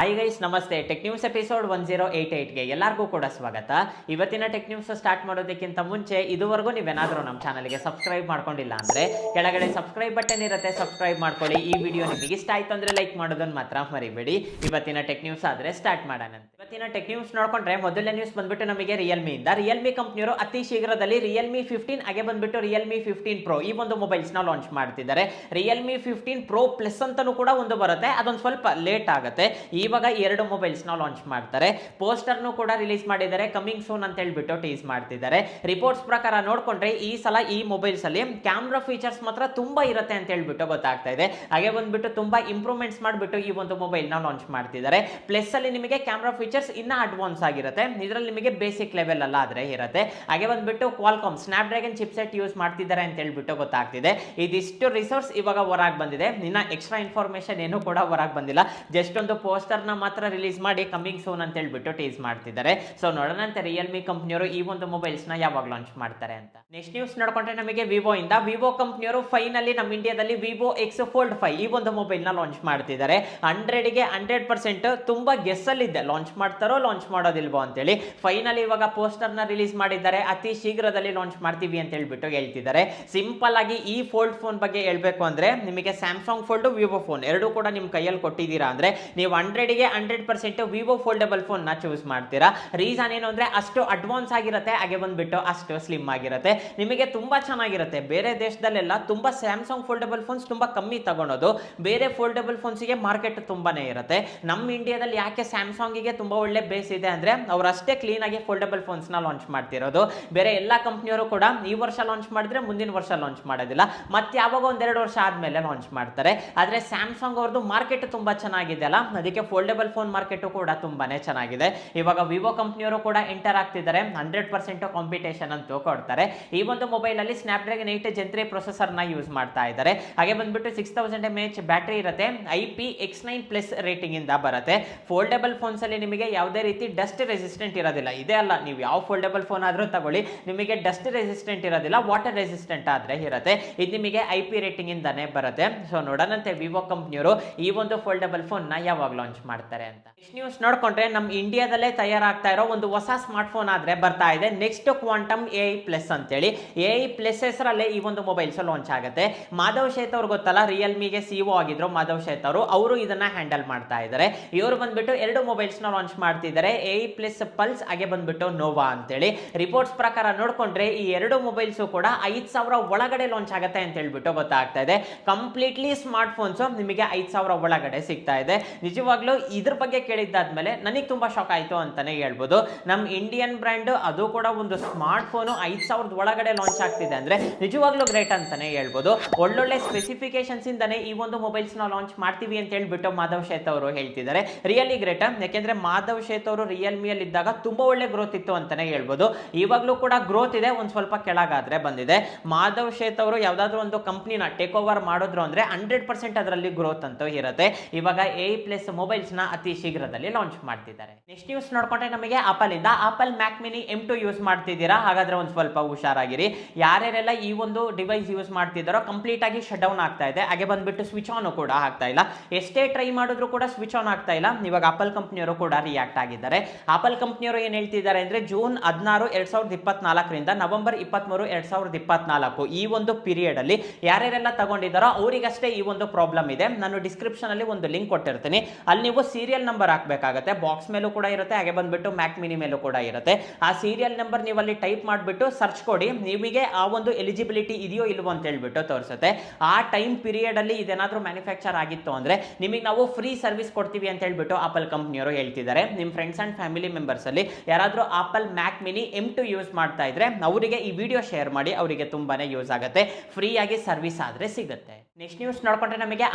Hi guys, ನಮಸ್ತೆ. Tech news episode 1088ಗೆ ಎಲ್ಲರಿಗೂ ಕೂಡ ಸ್ವಾಗತ. ಇವತ್ತಿನ ಟೆಕ್ ನ್ಯೂಸ್ ಸ್ಟಾರ್ಟ್ ಮಾಡೋದಕ್ಕಿಂತ ಮುಂಚೆ ಇದುವರೆಗೂ ನೀವೇನಾದರೂ ನಮ್ಮ ಚಾನಲ್ಗೆ ಸಬ್ಸ್ಕ್ರೈಬ್ ಮಾಡ್ಕೊಂಡಿಲ್ಲ ಅಂದರೆ ಕೆಳಗಡೆ ಸಬ್ಸ್ಕ್ರೈಬ್ ಬಟನ್ ಇರುತ್ತೆ, ಸಬ್ಸ್ಕ್ರೈಬ್ ಮಾಡ್ಕೊಳ್ಳಿ. ಈ ವಿಡಿಯೋ ನಿಮಗೆ ಇಷ್ಟ ಆಯ್ತು ಅಂದರೆ ಲೈಕ್ ಮಾಡೋದನ್ನು ಮಾತ್ರ ಮರಿಬೇಡಿ. ಇವತ್ತಿನ ಟೆಕ್ ನ್ಯೂಸ್ ಆದರೆ ಸ್ಟಾರ್ಟ್ ಮಾಡೋಣ. ಇವತ್ತಿನ ಟೆಕ್ ನ್ಯೂಸ್ ನೋಡ್ಕೊಂಡ್ರೆ ಮೊದಲನೇ ನ್ಯೂಸ್ ಬಂದ್ಬಿಟ್ಟು ನಮಗೆ ರಿಯಲ್ಮಿ ಕಂಪ್ನಿಯವರು ಅತಿ ಶೀಘ್ರದಲ್ಲಿ ರಿಯಲ್ಮಿ 15 ಹಾಗೆ ಬಂದ್ಬಿಟ್ಟು ರಿಯಲ್ಮಿ 15 ಪ್ರೋ ಈ ಒಂದು ಮೊಬೈಲ್ಸ್ ನ ಲಾಂಚ್ ಮಾಡ್ತಿದ್ದಾರೆ. ರಿಯಲ್ಮಿ 15 ಪ್ರೋ ಪ್ಲಸ್ ಅಂತಾನೂ ಕೂಡ ಒಂದು ಬರುತ್ತೆ, ಅದೊಂದು ಸ್ವಲ್ಪ ಲೇಟ್ ಆಗುತ್ತೆ. ಇವಾಗ ಎರಡು ಮೊಬೈಲ್ಸ್ ನ ಲಾಂಚ್ ಮಾಡ್ತಾರೆ. ಪೋಸ್ಟರ್ನು ಕೂಡ ರಿಲೀಸ್ ಮಾಡಿದ್ದಾರೆ, ಕಮಿಂಗ್ ಸೂನ್ ಅಂತ ಹೇಳ್ಬಿಟ್ಟು ಟೀಸ್ ಮಾಡ್ತಿದ್ದಾರೆ. ರಿಪೋರ್ಟ್ಸ್ ಪ್ರಕಾರ ನೋಡ್ಕೊಂಡ್ರೆ ಈ ಸಲ ಈ ಮೊಬೈಲ್ಸ್ ಅಲ್ಲಿ ಕ್ಯಾಮ್ರಾ ಫೀಚರ್ಸ್ ಮಾತ್ರ ತುಂಬಾ ಇರುತ್ತೆ ಅಂತ ಹೇಳ್ಬಿಟ್ಟು ಗೊತ್ತಾಗ್ತಾ ಇದೆ. ಹಾಗೆ ಬಂದ್ಬಿಟ್ಟು ತುಂಬಾ ಇಂಪ್ರೂವ್ಮೆಂಟ್ಸ್ ಮಾಡಿಬಿಟ್ಟು ಈ ಒಂದು ಮೊಬೈಲ್ ನ ಲಾಂಚ್ ಮಾಡ್ತಿದ್ದಾರೆ. ಪ್ಲಸ್ ಅಲ್ಲಿ ನಿಮಗೆ ಕ್ಯಾಮ್ರಾ ಫೀಚರ್ಸ್ ಇನ್ನ ಅಡ್ವಾನ್ಸ್ ಆಗಿರುತ್ತೆ, ಇದರಲ್ಲಿ ನಿಮಗೆ ಬೇಸಿಕ್ ಲೆವೆಲ್ ಅಲ್ಲ ಆದ್ರೆ ಇರುತ್ತೆ. ಹಾಗೆ ಬಂದ್ಬಿಟ್ಟು ಕ್ವಾಲ್ಕಾಮ್ ಸ್ನ್ಯಾಪ್ಡ್ರ್ಯಾಗನ್ ಚಿಪ್ಸೆಟ್ ಯೂಸ್ ಮಾಡ್ತಿದ್ದಾರೆ ಅಂತ ಹೇಳ್ಬಿಟ್ಟು ಗೊತ್ತಾಗ್ತಿದೆ. ಇದಿಷ್ಟು ರಿಸೋರ್ಸ್ ಇವಾಗ ಹೊರಗೆ ಬಂದಿದೆ, ಇನ್ನ ಎಕ್ಸ್ಟ್ರಾ ಇನ್ಫಾರ್ಮೇಶನ್ ಏನು ಕೂಡ ಹೊರಗೆ ಬಂದಿಲ್ಲ. ಜಸ್ಟ್ ಒಂದು ಪೋಸ್ಟರ್ ನ ಮಾತ್ರ ರಿಲೀಸ್ ಮಾಡಿ ಕಮಿಂಗ್ ಸೂನ್ ಅಂತ ಹೇಳ್ಬಿಟ್ಟು ಟೀಸ್ ಮಾಡ್ತಿದ್ದಾರೆ. ಸೊ ನೋಡೋಣ ಅಂತ ರಿಯಲ್ಮಿ ಕಂಪ್ನಿಯವರು ಈ ಒಂದು ಮೊಬೈಲ್ಸ್ ನ ಯಾವಾಗ ಲಾಂಚ್ ಮಾಡ್ತಾರೆ ಅಂತ. ನೆಕ್ಸ್ಟ್ ನ್ಯೂಸ್ ನೋಡ್ಕೊಂಡ್ರೆ ನಮಗೆ ವಿವೋ ಕಂಪ್ನಿಯವರು ಫೈನಲಿ ನಮ್ಮ ಇಂಡಿಯಾದಲ್ಲಿ ವಿವೋ ಎಕ್ಸ್ ಫೋಲ್ಡ್ 5 ಈ ಒಂದು ಮೊಬೈಲ್ ನ ಲಾಂಚ್ ಮಾಡ್ತಿದ್ದಾರೆ. 100ಗೆ 100% ತುಂಬಾ ಗೆಸ್ ಅಲ್ಲಿ ಇದೆ, ಲಾಂಚ್ ಮಾಡ್ತಾರೋ ಲಾಂಚ್ ಮಾಡೋದಿಲ್ವೋ ಅಂತೇಳಿ. ಫೈನಲಿ ಇವಾಗ ಪೋಸ್ಟರ್ ನ ರಿಲೀಸ್ ಮಾಡಿದ್ದಾರೆ, ಅತಿ ಶೀಘ್ರದಲ್ಲಿ ಲಾಂಚ್ ಮಾಡ್ತೀವಿ ಅಂತ ಹೇಳ್ಬಿಟ್ಟು ಹೇಳ್ತಿದ್ದಾರೆ. ಸಿಂಪಲ್ ಆಗಿ ಈ ಫೋಲ್ಡ್ ಫೋನ್ ಬಗ್ಗೆ ಹೇಳ್ಬೇಕು ಅಂದ್ರೆ ನಿಮಗೆ ಸ್ಯಾಮ್ಸಂಗ್ ಫೋಲ್ಡ್ ವಿವೋ ಫೋನ್ ಎರಡು ಕೂಡ ನಿಮ್ ಕೈಯಲ್ಲಿ ಕೊಟ್ಟಿದ್ದೀರಾ ಅಂದ್ರೆ ನೀವು 100ಗೆ 100% ವಿವೋ ಫೋಲ್ಡಬಲ್ ಫೋನ್ ನ ಚೂಸ್ ಮಾಡ್ತೀರಾ. ರೀಸನ್ ಏನು ಅಂದ್ರೆ ಅಷ್ಟು ಅಡ್ವಾನ್ಸ್ ಆಗಿರುತ್ತೆ, ಹಾಗೆ ಬಂದ್ಬಿಟ್ಟು ಅಷ್ಟು ಸ್ಲಿಮ್ ಆಗಿರುತ್ತೆ, ನಿಮಗೆ ತುಂಬಾ ಚೆನ್ನಾಗಿರುತ್ತೆ. ಬೇರೆ ದೇಶದಲ್ಲೆಲ್ಲ ತುಂಬಾ ಸ್ಯಾಮ್ಸಂಗ್ ಫೋಲ್ಡಬಲ್ ಫೋನ್ಸ್ ತುಂಬಾ ಕಮ್ಮಿ ತಗೊಳೋದು, ಬೇರೆ ಫೋಲ್ಡಬಲ್ ಫೋನ್ಸ್ಗೆ ಮಾರ್ಕೆಟ್ ತುಂಬಾನೇ ಇರುತ್ತೆ. ನಮ್ಮ ಇಂಡಿಯಾದಲ್ಲಿ ಯಾಕೆ ಸ್ಯಾಮ್ಸಂಗಿಗೆ ತುಂಬಾ ಒಳ್ಳೆ ಬೇಸ್ ಇದೆ ಅಂದ್ರೆ ಅವ್ರು ಅಷ್ಟೇ ಕ್ಲೀನ್ ಆಗಿ ಫೋಲ್ಡಬಲ್ ಫೋನ್ಸ್ ನ ಲಾಂಚ್ ಮಾಡ್ತಿರೋದು. ಬೇರೆ ಎಲ್ಲಾ ಕಂಪ್ನಿಯವರು ಕೂಡ ಈ ವರ್ಷ ಲಾಂಚ್ ಮಾಡಿದ್ರೆ ಮುಂದಿನ ವರ್ಷ ಲಾಂಚ್ ಮಾಡೋದಿಲ್ಲ, ಮತ್ತೆ ಯಾವಾಗ ಒಂದೆರಡು ವರ್ಷ ಆದ್ಮೇಲೆ ಲಾಂಚ್ ಮಾಡ್ತಾರೆ. ಆದ್ರೆ ಸ್ಯಾಮ್ಸಂಗ್ ಅವ್ರದ್ದು ಮಾರ್ಕೆಟ್ ತುಂಬಾ ಚೆನ್ನಾಗಿದೆ ಅಲ್ಲ, ಅದಕ್ಕೆ ಫೋಲ್ಡಬಲ್ ಫೋನ್ ಮಾರ್ಕೆಟ್ ಕೂಡ ತುಂಬಾನೇ ಚೆನ್ನಾಗಿದೆ. ಇವಾಗ ವಿವೋ ಕಂಪ್ನಿಯವರು ಕೂಡ ಎಂಟರ್ ಆಗ್ತಿದ್ದಾರೆ, 100% ಕಾಂಪಿಟೇಷನ್ ಅಂತೂ ಕೊಡ್ತಾರೆ. ಈ ಒಂದು ಮೊಬೈಲ್ ಅಲ್ಲಿ ಸ್ನ್ಯಾಪ್ಡ್ರ್ಯಾಗನ್ 8 Gen 3 ಪ್ರೊಸೆಸರ್ ನ ಯೂಸ್ ಮಾಡ್ತಾ ಇದ್ದಾರೆ. ಹಾಗೆ ಬಂದ್ಬಿಟ್ಟು 6000 mAh ಬ್ಯಾಟರಿ ಇರುತ್ತೆ, IP X9+ ರೇಟಿಂಗ್ ಇಂದ ಬರುತ್ತೆ. ಫೋಲ್ಡಬಲ್ ಫೋನ್ಸ್ ಅಲ್ಲಿ ನಿಮಗೆ ಯಾವುದೇ ರೀತಿ ಡಸ್ಟ್ ರೆಸಿಸ್ಟೆಂಟ್ ಇರೋದಿಲ್ಲ. ಇದೇ ಅಲ್ಲ, ನೀವು ಯಾವ ಫೋಲ್ಡಬಲ್ ಫೋನ್ ಆದ್ರೂ ತಗೊಳ್ಳಿ, ನಿಮಗೆ ಡಸ್ಟ್ ರೆಸಿಸ್ಟೆಂಟ್ ಇರೋದಿಲ್ಲ, ವಾಟರ್ ರೆಸಿಸ್ಟೆಂಟ್ ಆದ್ರೆ ಇರುತ್ತೆ. ಇದು ನಿಮಗೆ IP ರೇಟಿಂಗ್ ಇಂದಾನೆ ಬರುತ್ತೆ. ಸೊ ನೋಡೋಣಂತೆ ವಿವೋ ಕಂಪ್ನಿಯವರು ಈ ಒಂದು ಫೋಲ್ಡಬಲ್ ಫೋನ್ ನ ಯಾವಾಗ ಲಾಂಚ್ ಮಾಡ್ತಾರೆ ಅಂತ. ನೆಕ್ಸ್ಟ್ ನ್ಯೂಸ್ ನೋಡ್ಕೊಂಡ್ರೆ ನಮ್ಮ ಇಂಡಿಯಾದಲ್ಲೇ ತಯಾರಾಗ್ತಾ ಇರೋ ಒಂದು ಹೊಸ ಸ್ಮಾರ್ಟ್ ಫೋನ್ ಆದ್ರೆ ಬರ್ತಾ ಇದೆ, ನೆಕ್ಸ್ಟ್ ಕ್ವಾಂಟಮ್ AI ಪ್ಲಸ್ ಅಂತೇಳಿ. AI ಪ್ಲಸ್ ಹೆಸರಲ್ಲೇ ಈ ಒಂದು ಮೊಬೈಲ್ಸ್ ಲಾಂಚ್ ಆಗುತ್ತೆ. ಮಾಧವ್ ಶೇತ್ ಅವ್ರು ಗೊತ್ತಲ್ಲ, ರಿಯಲ್ಮಿಗೆ CEO ಆಗಿದ್ರು ಮಾಧವ್ ಶೇತ್ ಅವರು ಇದನ್ನ ಹ್ಯಾಂಡಲ್ ಮಾಡ್ತಾ ಇದ್ದಾರೆ. ಇವರು ಬಂದ್ಬಿಟ್ಟು ಎರಡು ಮೊಬೈಲ್ಸ್ ನ ಲಾಂಚ್ ಮಾಡ್ತಿದ್ದಾರೆ, AI ಪ್ಲಸ್ ಪಲ್ಸ್ ಹಾಗೆ ಬಂದ್ಬಿಟ್ಟು ನೋವಾ ಅಂತೇಳಿ. ರಿಪೋರ್ಟ್ಸ್ ಪ್ರಕಾರ ನೋಡ್ಕೊಂಡ್ರೆ ಈ ಎರಡು ಮೊಬೈಲ್ಸ್ ಕೂಡ 5000 ಒಳಗಡೆ ಲಾಂಚ್ ಆಗುತ್ತೆ ಅಂತ ಹೇಳ್ಬಿಟ್ಟು ಗೊತ್ತಾಗ್ತಾ ಇದೆ. ಕಂಪ್ಲೀಟ್ಲಿ ಸ್ಮಾರ್ಟ್ ಫೋನ್ಸ್ ನಿಮಗೆ 5000 ಒಳಗಡೆ ಸಿಗ್ತಾ ಇದೆ. ನಿಜವಾಗ್ಲೂ ಇದ್ರ ಬಗ್ಗೆ ಕೇಳಿದ್ದಾದ್ಮೇಲೆ ನನಗೆ ತುಂಬಾ ಶಾಕ್ ಆಯ್ತು ಅಂತಾನೆ ಹೇಳ್ಬೋದು. ನಮ್ಮ ಇಂಡಿಯನ್ ಬ್ರ್ಯಾಂಡ್ ಅದು ಕೂಡ ಒಂದು ಸ್ಮಾರ್ಟ್ ಫೋನ್ 5000 ಒಳಗಡೆ ಲಾಂಚ್ ಆಗ್ತಿದೆ ಅಂದ್ರೆ ನಿಜವಾಗ್ಲೂ ಗ್ರೇಟ್ ಅಂತಾನೆ ಹೇಳ್ಬೋದು. ಒಳ್ಳೊಳ್ಳೆ ಸ್ಪೆಸಿಫಿಕೇಶನ್ಸ್ ಇಂದಾನೆ ಈ ಒಂದು ಮೊಬೈಲ್ಸ್ ನ ಲಾಂಚ್ ಮಾಡ್ತೀವಿ ಅಂತ ಹೇಳ್ಬಿಟ್ಟು ಮಾಧವ್ ಶೇತ್ ಅವರು ಹೇಳ್ತಿದ್ದಾರೆ. ರಿಯಲಿ ಗ್ರೇಟ್, ಯಾಕೆಂದ್ರೆ ಮಾಧವ್ ಶೇತ್ ಅವರು ರಿಯಲ್ಮಿಯಲ್ಲಿ ಇದ್ದಾಗ ತುಂಬಾ ಒಳ್ಳೆ ಗ್ರೋತ್ ಇತ್ತು ಅಂತಾನೆ ಹೇಳ್ಬೋದು. ಇವಾಗ್ಲೂ ಕೂಡ ಗ್ರೋತ್ ಇದೆ, ಒಂದ್ ಸ್ವಲ್ಪ ಕೆಳಗಾದ್ರೆ ಬಂದಿದೆ. ಮಾಧವ್ ಶೇತ್ ಅವರು ಯಾವ್ದಾದ್ರು ಒಂದು ಕಂಪ್ನಿನ ಟೇಕ್ ಓವರ್ ಮಾಡಿದ್ರು ಅಂದ್ರೆ 100% ಅದರಲ್ಲಿ ಗ್ರೋತ್ ಅಂತೂ ಇರುತ್ತೆ. ಇವಾಗ AI ಪ್ಲಸ್ ಮೊಬೈಲ್ಸ್ ನ ಅತಿ ಶೀಘ್ರದಲ್ಲಿ ಲಾಂಚ್ ಮಾಡ್ತಿದ್ದಾರೆ. ನೆಕ್ಸ್ಟ್ ನ್ಯೂಸ್ ನೋಡ್ಕೊಂಡ್ರೆ ನಮಗೆ ಆಪಲ್ ಇಂದ ಆಪಲ್ ಮ್ಯಾಕ್ ಮಿನಿ M2 ಯೂಸ್ ಮಾಡ್ತಿದ್ದೀರಾ, ಹಾಗಾದ್ರೆ ಒಂದ್ ಸ್ವಲ್ಪ ಹುಷಾರಾಗಿರಿ. ಯಾರ್ಯಾರೆಲ್ಲ ಈ ಒಂದು ಡಿವೈಸ್ ಯೂಸ್ ಮಾಡ್ತಿದ್ದಾರೋ ಕಂಪ್ಲೀಟ್ ಆಗಿ ಶಟ್ ಡೌನ್ ಆಗ್ತಾ ಇದೆ, ಹಾಗೆ ಬಂದ್ಬಿಟ್ಟು ಸ್ವಿಚ್ ಆನ್ ಕೂಡ ಆಗ್ತಾ ಇಲ್ಲ. ಎಷ್ಟೇ ಟ್ರೈ ಮಾಡಿದ್ರು ಕೂಡ ಸ್ವಿಚ್ ಆನ್ ಆಗ್ತಾ ಇಲ್ಲ. ಇವಾಗ ಆಪಲ್ ಕಂಪ್ನಿಯವರು ಕೂಡ ರಿಯಾಕ್ಟ್ ಆಗಿದ್ದಾರೆ. ಆಪಲ್ ಕಂಪ್ನಿಯವರು ಏನ್ ಹೇಳ್ತಿದ್ದಾರೆ ಅಂದ್ರೆ ಜೂನ್ 16, 2024 ನವೆಂಬರ್ 23, 2024 ಈ ಒಂದು ಪೀರಿಯಡ್ ಅಲ್ಲಿ ಯಾರ್ಯಾರೆಲ್ಲ ತಗೊಂಡಿದ್ದಾರೋ ಅವರಿಗಷ್ಟೇ ಈ ಒಂದು ಪ್ರಾಬ್ಲಮ್ ಇದೆ. ನಾನು ಡಿಸ್ಕ್ರಿಪ್ಷನ್ ಅಲ್ಲಿ ಒಂದು ಲಿಂಕ್ ಕೊಟ್ಟಿರ್ತೀನಿ, ಅಲ್ಲಿ ನೀವು ಸೀರಿಯಲ್ ನಂಬರ್ ಹಾಕಬೇಕಾಗುತ್ತೆ. ಬಾಕ್ಸ್ ಮೇಲೂ ಕೂಡ ಇರುತ್ತೆ, ಹಾಗೆ ಬಂದ್ಬಿಟ್ಟು ಮ್ಯಾಕ್ ಮಿನಿ ಮೇಲೂ ಕೂಡ ಇರುತ್ತೆ. ಆ ಸೀರಿಯಲ್ ನಂಬರ್ ನೀವು ಅಲ್ಲಿ ಟೈಪ್ ಮಾಡಿಬಿಟ್ಟು ಸರ್ಚ್ ಕೊಡಿ, ನಿಮಗೆ ಆ ಒಂದು ಎಲಿಜಿಬಿಲಿಟಿ ಇದೆಯೋ ಇಲ್ವೋ ಅಂತ ಹೇಳ್ಬಿಟ್ಟು ತೋರಿಸುತ್ತೆ. ಆ ಟೈಮ್ ಪೀರಿಯಡ್ ಅಲ್ಲಿ ಇದೇನಾದ್ರೂ ಮ್ಯಾನುಫ್ಯಾಕ್ಚರ್ ಆಗಿತ್ತು ಅಂದ್ರೆ ನಿಮಗೆ ನಾವು ಫ್ರೀ ಸರ್ವಿಸ್ ಕೊಡ್ತೀವಿ ಅಂತ ಹೇಳ್ಬಿಟ್ಟು ಆಪಲ್ ಕಂಪ್ನಿಯವರು ಹೇಳ್ತಿದ್ದಾರೆ. ನಿಮ್ಮ ಫ್ರೆಂಡ್ಸ್ ಅಂಡ್ ಫ್ಯಾಮಿಲಿ ಮೆಂಬರ್ಸ್ ಅಲ್ಲಿ ಯಾರಾದ್ರೂ ಆಪಲ್ ಮ್ಯಾಕ್ ಮಿನಿ M2 ಯೂಸ್ ಮಾಡ್ತಾ ಇದ್ರೆ ಅವರಿಗೆ ಈ ವಿಡಿಯೋ ಶೇರ್ ಮಾಡಿ, ಅವರಿಗೆ ತುಂಬಾನೇ ಯೂಸ್ ಆಗುತ್ತೆ, ಫ್ರೀ ಆಗಿ ಸರ್ವಿಸ್ ಆದ್ರೆ ಸಿಗುತ್ತೆ. ನೆಕ್ಸ್ಟ್ ನ್ಯೂಸ್ ನೋಡ್ಕೊಂಡ್ರೆ ನಮಗೆ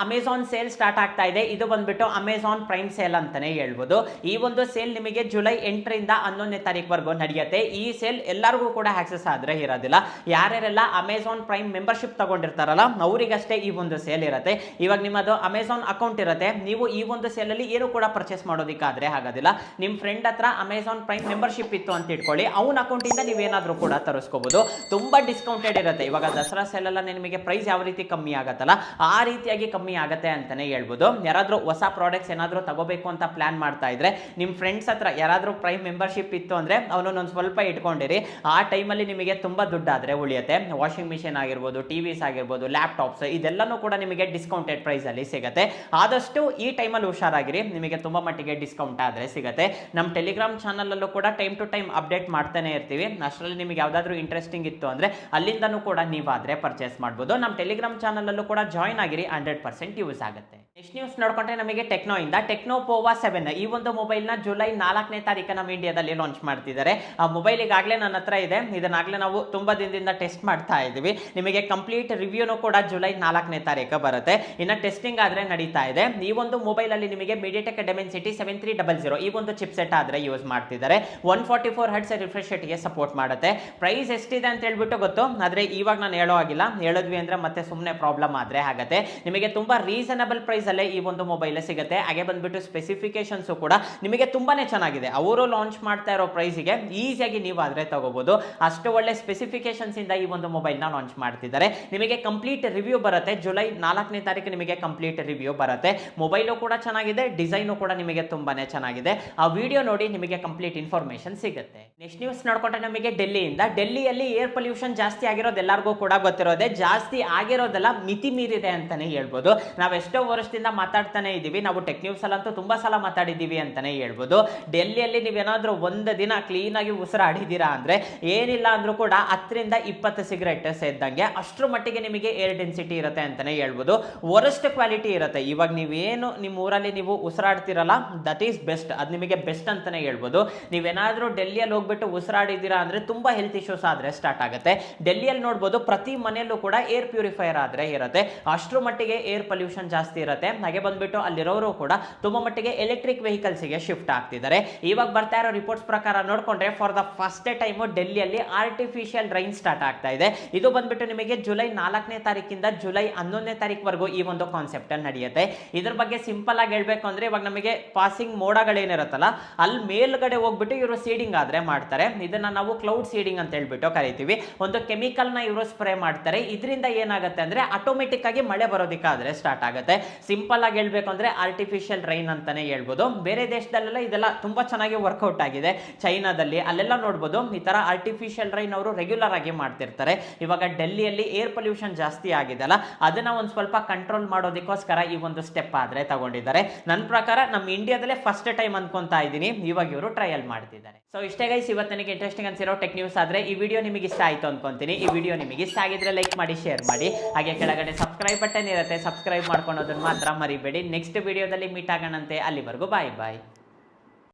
ಅಮೆಜಾನ್ ಸೇಲ್ ಸ್ಟಾರ್ಟ್ ಆಗ್ತಾ ಇದೆ. ಇದು ಬಂದ್ಬಿಟ್ಟು ಅಮೆಜಾನ್ ಪ್ರೈಮ್ ಸೇಲ್ ಅಂತಾನೆ ಹೇಳ್ಬೋದು. ಈ ಒಂದು ಸೇಲ್ ನಿಮಗೆ ಜುಲೈ 8ರಿಂದ 11ನೇ ತಾರೀಕುವರೆಗೂ ನಡೆಯುತ್ತೆ. ಈ ಸೇಲ್ ಎಲ್ಲರಿಗೂ ಕೂಡ ಆಕ್ಸೆಸ್ ಆದ್ರೆ ಇರೋದಿಲ್ಲ. ಯಾರ್ಯಾರೆಲ್ಲ ಅಮೆಜಾನ್ ಪ್ರೈಮ್ ಮೆಂಬರ್ಶಿಪ್ ತಗೊಂಡಿರ್ತಾರಲ್ಲ ಅವರಿಗಷ್ಟೇ ಈ ಒಂದು ಸೇಲ್ ಇರುತ್ತೆ. ಇವಾಗ ನಿಮ್ಮದು ಅಮೆಜಾನ್ ಅಕೌಂಟ್ ಇರುತ್ತೆ, ನೀವು ಈ ಒಂದು ಸೇಲ್ ಅಲ್ಲಿ ಏನು ಕೂಡ ಪರ್ಚೇಸ್ ಮಾಡೋದಕ್ಕಾದ್ರೆ ಆಗೋದಿಲ್ಲ. ನಿಮ್ಮ ಫ್ರೆಂಡ್ ಹತ್ರ ಅಮೆಜಾನ್ ಪ್ರೈಮ್ ಮೆಂಬರ್ಶಿಪ್ ಇತ್ತು ಅಂತ ಇಟ್ಕೊಳ್ಳಿ, ಅವನ ಅಕೌಂಟ್ ಇಂದ ನೀವೇನಾದ್ರೂ ಕೂಡ ತರಿಸ್ಕೋಬಹುದು. ತುಂಬಾ ಡಿಸ್ಕೌಂಟೆಡ್ ಇರುತ್ತೆ. ಇವಾಗ ದಸರಾ ಸೇಲ್ ಎಲ್ಲ ನಿಮಗೆ ಪ್ರೈಸ್ ಯಾವ ರೀತಿ ಕಮ್ಮಿ ಆಗತ್ತಲ್ಲ ಆ ರೀತಿಯಾಗಿ ಕಮ್ಮಿ ಆಗುತ್ತೆ ಅಂತಾನೆ ಹೇಳ್ಬೋದು. ಯಾರಾದರೂ ಹೊಸ ಪ್ರಾಡಕ್ಟ್ಸ್ ಏನಾದರೂ ತಗೋಬೇಕು ಅಂತ ಪ್ಲಾನ್ ಮಾಡ್ತಾ ಇದ್ರೆ ನಿಮ್ಮ ಫ್ರೆಂಡ್ಸ್ ಹತ್ರ ಯಾರಾದರೂ ಪ್ರೈಮ್ ಮೆಂಬರ್ಶಿಪ್ ಇತ್ತು ಅಂದ್ರೆ ಅವನೊಂದು ಸ್ವಲ್ಪ ಇಟ್ಕೊಂಡಿರಿ. ಆ ಟೈಮಲ್ಲಿ ನಿಮಗೆ ತುಂಬಾ ದುಡ್ಡಾದ್ರೆ ಉಳಿಯುತ್ತೆ. ವಾಷಿಂಗ್ ಮಿಷಿನ್ ಆಗಿರ್ಬೋದು, ಟಿವಿಸ್ ಆಗಿರ್ಬೋದು, ಲ್ಯಾಪ್ಟಾಪ್ಸ್ ಇದೆಲ್ಲನೂ ಕೂಡ ನಿಮಗೆ ಡಿಸ್ಕೌಂಟೆಡ್ ಪ್ರೈಸ್ ಅಲ್ಲಿ ಸಿಗುತ್ತೆ. ಆದಷ್ಟು ಈ ಟೈಮಲ್ಲಿ ಹುಷಾರಾಗಿರಿ, ನಿಮಗೆ ತುಂಬಾ ಮಟ್ಟಿಗೆ ಡಿಸ್ಕೌಂಟ್ ಆದ್ರೆ ಸಿಗುತ್ತೆ. ನಮ್ಮ ಟೆಲಿಗ್ರಾಮ್ ಚಾನಲ್ ಅಲ್ಲೂ ಕೂಡ ಟೈಮ್ ಟು ಟೈಮ್ ಅಪ್ಡೇಟ್ ಮಾಡ್ತಾನೆ ಇರ್ತೀವಿ. ಅಷ್ಟರಲ್ಲಿ ನಿಮಗೆ ಯಾವ್ದಾದ್ರು ಇಂಟ್ರೆಸ್ಟಿಂಗ್ ಇತ್ತು ಅಂದ್ರೆ ಅಲ್ಲಿಂದನೂ ಕೂಡ ನೀವಾದ್ರೆ ಪರ್ಚೇಸ್ ಮಾಡ್ಬೋದು. ನಮ್ಮ ಟೆಲಿಗ್ರಾಮ್ ಚಾನಲ್ ಅಲ್ಲೂ ಕೂಡ ಜಾಯ್ನ್ ಆಗಿರಿ, 100% ಯೂಸ್ ಆಗುತ್ತೆ. ನೆಕ್ಸ್ಟ್ ನ್ಯೂಸ್ ನೋಡ್ಕೊಂಡ್ರೆ ನಮಗೆ ಟೆಕ್ನೋ ಇಂದ ಟೆಕ್ನೋ ಪೋವಾ 7 ಈ ಒಂದು ಮೊಬೈಲ್ ನ ಜುಲೈ 4ನೇ ತಾರೀಕು ನಮ್ಮ ಇಂಡಿಯಾದಲ್ಲಿ ಲಾಂಚ್ ಮಾಡ್ತಿದ್ದಾರೆ. ಆ ಮೊಬೈಲ್ ಈಗಾಗಲೇ ನನ್ನ ಹತ್ರ ಇದೆ, ಇದನ್ನಾಗಲೇ ನಾವು ತುಂಬಾ ದಿನದಿಂದ ಟೆಸ್ಟ್ ಮಾಡ್ತಾ ಇದ್ದೀವಿ. ನಿಮಗೆ ಕಂಪ್ಲೀಟ್ ರಿವ್ಯೂನು ಕೂಡ ಜುಲೈ 4ನೇ ತಾರೀಕು ಬರುತ್ತೆ. ಇನ್ನು ಟೆಸ್ಟಿಂಗ್ ಆದ್ರೆ ನಡೀತಾ ಇದೆ. ಈ ಒಂದು ಮೊಬೈಲ್ ಅಲ್ಲಿ ನಿಮಗೆ ಮೀಡಿಯಾಟೆಕ್ ಡಿಮೆನ್ಸಿಟಿ 7300 ಈ ಒಂದು ಚಿಪ್ ಸೆಟ್ ಆದ್ರೆ ಯೂಸ್ ಮಾಡ್ತಿದ್ದಾರೆ. 144 ಹರ್ಟ್ಸ್ ರಿಫ್ರೆಶ್ ರೇಟ್ ಗೆ ಸಪೋರ್ಟ್ ಮಾಡುತ್ತೆ. ಪ್ರೈಸ್ ಎಷ್ಟಿದೆ ಅಂತ ಹೇಳ್ಬಿಟ್ಟು ಗೊತ್ತು, ಆದ್ರೆ ಇವಾಗ ನಾನು ಹೇಳೋ ಆಗಿಲ್ಲ, ಹೇಳಿದ್ವಿ ಅಂದ್ರೆ ಮತ್ತೆ ಸುಮ್ಮನೆ ಪ್ರಾಬ್ಲಮ್ ಆದ್ರೆ ಆಗುತ್ತೆ. ನಿಮಗೆ ತುಂಬಾ ರೀಸನಬಲ್ ಪ್ರೈಸ್ ಅಲ್ಲೇ ಈ ಒಂದು ಮೊಬೈಲ್ ಸಿಗುತ್ತೆ. ಹಾಗೆ ಬಂದ್ಬಿಟ್ಟು ಸ್ಪೆಸಿಫಿಕೇಶನ್ಸ್ ಕೂಡ ನಿಮಗೆ ತುಂಬಾನೇ ಚೆನ್ನಾಗಿದೆ. ಅವರು ಲಾಂಚ್ ಮಾಡ್ತಾ ಇರೋ ಪ್ರೈಸ್ಗೆ ಈಸಿಯಾಗಿ ನೀವು ಆದ್ರೆ ತಗೋಬಹುದು. ಅಷ್ಟು ಒಳ್ಳೆ ಸ್ಪೆಸಿಫಿಕೇಶನ್ಸ್ ಇಂದ ಈ ಒಂದು ಮೊಬೈಲ್ ನ ಲಾಂಚ್ ಮಾಡ್ತಿದ್ದಾರೆ. ನಿಮಗೆ ಕಂಪ್ಲೀಟ್ ರಿವ್ಯೂ ಬರುತ್ತೆ ಜುಲೈ 4ನೇ ತಾರೀಕು, ನಿಮಗೆ ಕಂಪ್ಲೀಟ್ ರಿವ್ಯೂ ಬರುತ್ತೆ. ಮೊಬೈಲು ಕೂಡ ಚೆನ್ನಾಗಿದೆ, ಡಿಸೈನು ಕೂಡ ನಿಮಗೆ ತುಂಬಾನೇ ಚೆನ್ನಾಗಿದೆ. ಆ ವಿಡಿಯೋ ನೋಡಿ ನಿಮಗೆ ಕಂಪ್ಲೀಟ್ ಇನ್ಫಾರ್ಮೇಶನ್ ಸಿಗುತ್ತೆ. ನೆಕ್ಸ್ಟ್ ನ್ಯೂಸ್ ನೋಡ್ಕೊಂಡ್ರೆ ನಮಗೆ ಡೆಲ್ಲಿಯಲ್ಲಿ ಏರ್ ಪೊಲ್ಯೂಷನ್ ಜಾಸ್ತಿ ಆಗಿರೋದು ಎಲ್ಲರಿಗೂ ಕೂಡ ಗೊತ್ತಿರೋದೆ. ಜಾಸ್ತಿ ಆಗಿರೋದೆಲ್ಲ ಮಿತಿ ಮೀರಿದೆ ಅಂತಾನೆ ಹೇಳ್ಬೋದು. ನಾವು ಎಷ್ಟೋ ವರ್ಷದಿಂದ ಮಾತಾಡ್ತಾನೆ ಇದೀವಿ, ನಾವು ಟೆಕ್ ನ್ಯೂಸ್ ಅಲ್ಲಂತೂ ತುಂಬಾ ಸಲ ಮಾತಾಡಿದೀವಿ ಅಂತಾನೆ ಹೇಳ್ಬೋದು. ಡೆಲ್ಲಿಯಲ್ಲಿ ನೀವೇನಾದ್ರೂ ಒಂದು ದಿನ ಕ್ಲೀನ್ ಆಗಿ ಉಸಿರಾಡಿದ್ದೀರಾ ಅಂದ್ರೆ ಏನಿಲ್ಲ ಅಂದ್ರೂ ಕೂಡ 10-20 ಸಿಗರೆಟ್ ಸೇದ್ದಂಗೆ ಅಷ್ಟರ ಮಟ್ಟಿಗೆ ನಿಮಗೆ ಏರ್ ಡೆನ್ಸಿಟಿ ಇರುತ್ತೆ ಅಂತಾನೆ ಹೇಳ್ಬೋದು. ವರ್ಸ್ಟ್ ಕ್ವಾಲಿಟಿ ಇರುತ್ತೆ. ಇವಾಗ ನೀವೇನು ನಿಮ್ಮ ಊರಲ್ಲಿ ನೀವು ಉಸಿರಾಡ್ತಿರಲ್ಲ, ದಟ್ ಈಸ್ ಬೆಸ್ಟ್, ಅದು ನಿಮಗೆ ಬೆಸ್ಟ್ ಅಂತಾನೆ ಹೇಳ್ಬೋದು. ನೀವೇನಾದ್ರೂ ಡೆಲ್ಲಿಯಲ್ಲಿ ಹೋಗ್ಬಿಟ್ಟು ಉಸಿರಾಡಿದ್ದೀರಾ ಅಂದ್ರೆ ತುಂಬಾ ಹೆಲ್ತ್ ಇಶ್ಯೂಸ್ ಆದ್ರೆ ಸ್ಟಾರ್ಟ್ ಆಗುತ್ತೆ. ಡೆಲ್ಲಿಯಲ್ಲಿ ನೋಡ್ಬೋದು ಪ್ರತಿ ಮನೆಯಲ್ಲೂ ಕೂಡ ಏರ್ ಪ್ಯೂರಿಫೈಯರ್ ಆದ್ರೆ ಇರುತ್ತೆ. ಅಷ್ಟರ ಮಟ್ಟಿಗೆ ಏರ್ ಪೊಲ್ಯೂಷನ್ ಜಾಸ್ತಿ ಇರುತ್ತೆ. ಹಾಗೆ ಬಂದ್ಬಿಟ್ಟು ಅಲ್ಲಿರೋರು ಕೂಡ ತುಂಬಾ ಮಟ್ಟಿಗೆ ಎಲೆಕ್ಟ್ರಿಕ್ ವೆಹಿಕಲ್ಸ್ ಗೆ ಶಿಫ್ಟ್ ಆಗ್ತಿದ್ದಾರೆ. ಇವಾಗ ಬರ್ತಾ ಇರೋ ರಿಪೋರ್ಟ್ಸ್ ಪ್ರಕಾರ ನೋಡ್ಕೊಂಡ್ರೆ ಫಾರ್ ದ ಫಸ್ಟ್ ಟೈಮ್ ಡೆಲ್ಲಿಯಲ್ಲಿ ಆರ್ಟಿಫಿಷಿಯಲ್ ರೈನ್ ಸ್ಟಾರ್ಟ್ ಆಗ್ತಾ ಇದೆ. ಇದು ಬಂದ್ಬಿಟ್ಟು ನಿಮಗೆ ಜುಲೈ 4ನೇ ತಾರೀಕಿಂದ ಜುಲೈ 11ನೇ ತಾರೀಕುವರೆಗೂ ಈ ಒಂದು ಕಾನ್ಸೆಪ್ಟ್ ನಡೆಯುತ್ತೆ. ಇದ್ರ ಬಗ್ಗೆ ಸಿಂಪಲ್ ಆಗಿ ಹೇಳ್ಬೇಕು ಅಂದ್ರೆ ಇವಾಗ ನಮಗೆ ಪಾಸಿಂಗ್ ಮೋಡಗಳೇನಿರುತ್ತಲ್ಲ ಅಲ್ಲಿ ಮೇಲ್ಗಡೆ ಹೋಗ್ಬಿಟ್ಟು ಇವರು ಸೀಡಿಂಗ್ ಆದ್ರೆ ಮಾಡ್ತಾರೆ. ಇದನ್ನ ನಾವು ಕ್ಲೌಡ್ ಸೀಡಿಂಗ್ ಅಂತ ಹೇಳ್ಬಿಟ್ಟು ಕರಿತೀವಿ. ಒಂದು ಕೆಮಿಕಲ್ ನ ಇವರು ಸ್ಪ್ರೇ ಮಾಡ್ತಾರೆ. ಇದರಿಂದ ಏನಾಗುತ್ತೆ ಅಂದ್ರೆ ಆಟೋಮೆಟಿಕ್ ಆಗಿ ಮಳೆ ಬರೋದಕ್ಕಾದ್ರೆ ಸ್ಟಾರ್ಟ್ ಆಗುತ್ತೆ. ಸಿಂಪಲ್ ಆಗಿ ಹೇಳ್ಬೇಕು ಅಂದ್ರೆ ಆರ್ಟಿಫಿಷಿಯಲ್ ರೈನ್ ಅಂತಾನೆ ಹೇಳ್ಬೋದು. ಬೇರೆ ದೇಶದಲ್ಲೆಲ್ಲ ಇದೆಲ್ಲ ತುಂಬಾ ಚೆನ್ನಾಗಿ ವರ್ಕೌಟ್ ಆಗಿದೆ. ಚೈನಾದಲ್ಲಿ ಅಲ್ಲೆಲ್ಲ ನೋಡ್ಬೋದು ಈ ತರ ಆರ್ಟಿಫಿಷಿಯಲ್ ರೈನ್ ಅವರು ರೆಗ್ಯುಲರ್ ಆಗಿ ಮಾಡ್ತಿರ್ತಾರೆ. ಇವಾಗ ಡೆಲ್ಲಿಯಲ್ಲಿ ಏರ್ ಪೊಲ್ಯೂಷನ್ ಜಾಸ್ತಿ ಆಗಿದೆಲ್ಲ, ಅದನ್ನ ಒಂದು ಸ್ವಲ್ಪ ಕಂಟ್ರೋಲ್ ಮಾಡೋದಕ್ಕೋಸ್ಕರ ಈ ಒಂದು ಸ್ಟೆಪ್ ಆದ್ರೆ ತಗೊಂಡಿದ್ದಾರೆ. ನನ್ನ ಪ್ರಕಾರ ನಮ್ಮ ಇಂಡಿಯಾದಲ್ಲೇ ಫಸ್ಟ್ ಟೈಮ್ ಅನ್ಕೊಂತಾ ಇದ್ದೀನಿ, ಇವಾಗ ಇವರು ಟ್ರಯಲ್ ಮಾಡ್ತಿದ್ದಾರೆ. ಸೊ ಇಷ್ಟೇ ಗೈಸ್, ಇವತ್ತು ನನಗೆ ಇಂಟ್ರೆಸ್ಟಿಂಗ್ ಅನ್ಸಿರೋ ಟೆಕ್ ನ್ಯೂಸ್ ಆದ್ರೆ ಈ ವಿಡಿಯೋ ನಿಮಗೆ ಇಷ್ಟ ಆಯ್ತು ಅನ್ಕೊಂತೀನಿ. ಈ ವಿಡಿಯೋ ನಿಮಗೆ ಇಷ್ಟ ಆಗಿದ್ರೆ ಲೈಕ್ ಮಾಡಿ, ಶೇರ್ ಮಾಡಿ. ಹಾಗೆ ಕೆಳಗಡೆ ಸಬ್ಸ್ಕ್ರೈಬ್ ಬಟನ್ ಇರುತ್ತೆ, ಸಬ್ಸ್ಕ್ರೈಬ್ ಮಾಡ್ಕೊಳೋದನ್ನ ಮಾತ್ರ ಮರಿಬೇಡಿ. ನೆಕ್ಸ್ಟ್ ವಿಡಿಯೋದಲ್ಲಿ ಮೀಟ್ ಆಗೋಣಂತೆ. ಅಲ್ಲಿವರೆಗೂ ಬಾಯ್ ಬಾಯ್.